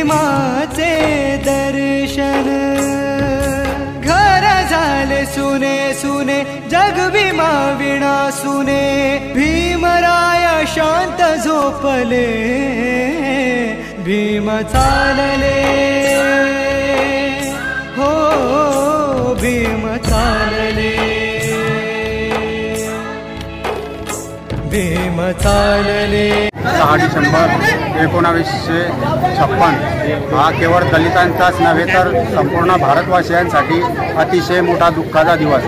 भीमाचे दर्शन। घर झाले सुने सुने जग भीमा विना सुने, भीमराय शांत झोपले भीम चालले, हो भीम चालले, भीम चालले। 6 डिसेंबर 1956 हा केवळ दलितांचाच नव्हे तर संपूर्ण भारतवासियांसाठी अतिशय मोठा दुःखाचा दिवस।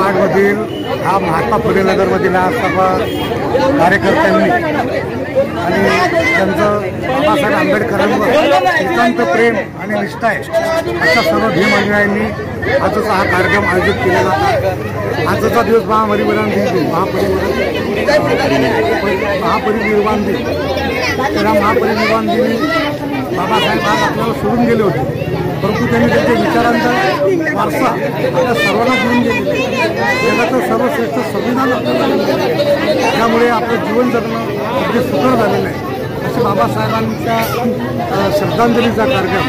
मधील हा महात्मा फुले नगरमधील हा सर्व कार्यकर्त्यांनी आणि त्यांचं बाबासाहेब आंबेडकरांवर नितांत प्रेम आणि निष्ठा आहे अशा सर्व भीम अनुयायांनी आजचा हा कार्यक्रम आयोजित केलेला होता। आजचा दिवस महापरिनिर्वाण दिन, महापरिनिर्वाण दिन। त्या महापरिनिर्वाण दिनी बाबासाहेब आज आपल्याला सोडून गेले होते, परंतु त्यांनी त्यांच्या विचारांचा वारसा आपल्या सर्वांना देऊन गेले। जगाचं सर्वश्रेष्ठ संविधान आपल्याला, त्यामुळे आपलं जीवन जगणं अगदी सुकर झालेलं आहे। असे बाबासाहेबांच्या श्रद्धांजलीचा कार्यक्रम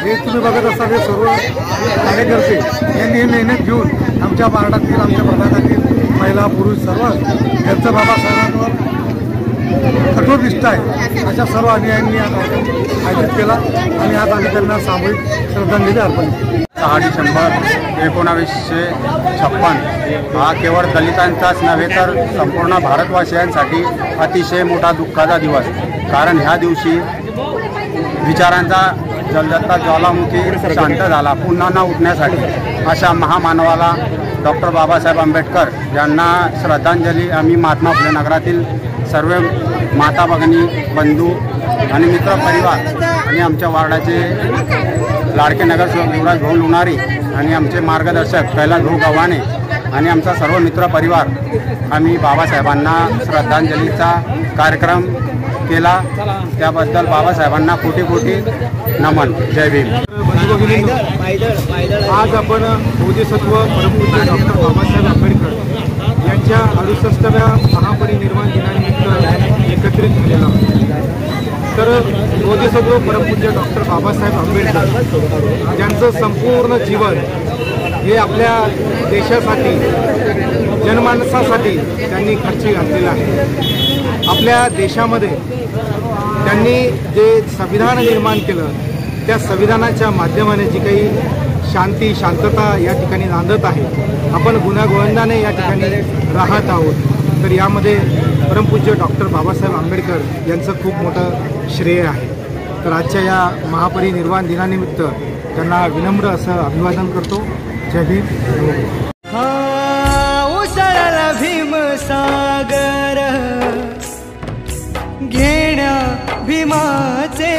हे तुम्ही बघत असाल। हे सर्व कार्यकर्ते यांनी हे मेहनत घेऊन आमच्या वार्डातील, आमच्या प्रभागातील महिला पुरुष सर्व यांचं बाबासाहेबांवर कठोर निष्ठा आहे अशा सर्व अनुयायांनी हा कार्यक्रम आयोजित केला आणि आज आम्ही त्यांना सामूहिक श्रद्धांजली अर्पण केली। 6 डिसेंबर 1956 हा केवळ दलितांचाच नव्हे तर संपूर्ण भारतवासियांसाठी अतिशय मोठा दुःखाचा दिवस। कारण ह्या दिवशी विचारांचा जलदत्ता ज्वालामुखी शांत झाला पुन्हा न उठण्यासाठी अशा महामानवाला डॉक्टर बाबासाहेब आंबेडकर यांना श्रद्धांजली आम्ही महात्मा फुले नगरातील सर्व माता भगिनी बंधू आणि मित्र परिवार आणि आमच्या वार्डाचे लाडके नगरसेवक युवराज भाऊ लुणारी आणि आमचे मार्गदर्शक कैलास भाऊ गव्हाणे आणि आमचा सर्व मित्र परिवार आम्ही बाबासाहेबांना श्रद्धांजलीचा कार्यक्रम केला. त्याबद्दल बाबासाहेबांना कोटी कोटी नमन. जय भीम. आज आपण बोधिसत्व परमपूज्य डॉक्टर बाबासाहेब आंबेडकर यांच्या 68व्या महापरिनिर्वाण दिनानिमित्त एकत्रित झालेला आहोत. तर बोधिसत्व परमपूज्य डॉक्टर बाबासाहेब आंबेडकर यांचं संपूर्ण जीवन हे आपल्या देशासाठी जनमानसासाठी त्यांनी खर्ची घातलेलं आहे. आपल्या देशामध्ये त्यांनी जे संविधान निर्माण केलं त्या संविधानाच्या माध्यमाने जी काही शांतता या ठिकाणी नांदत आहे. आपण गुण्यागोविंदाने या ठिकाणी राहत आहोत. तर यामध्ये परमपूज्य डॉक्टर बाबासाहेब आंबेडकर यांचं खूप मोठं श्रेय आहे. तर आजच्या या महापरिनिर्वाण दिनानिमित्त त्यांना विनम्र असं अभिवादन करतो. जय भीम. उसळला भीमसागर घेण्या भीमाचे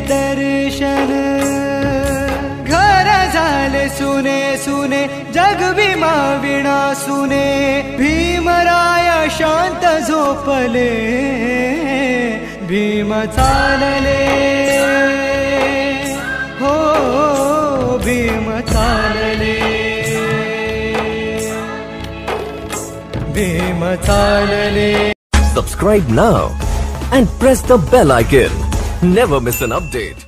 दर्शन घर झाले सुने सुने जग भीमा विणा सुने भीमराय शांत झोपले भीम चालले हो भीम चालले भीम चालले. Subscribe now and press the bell icon. Never miss an update.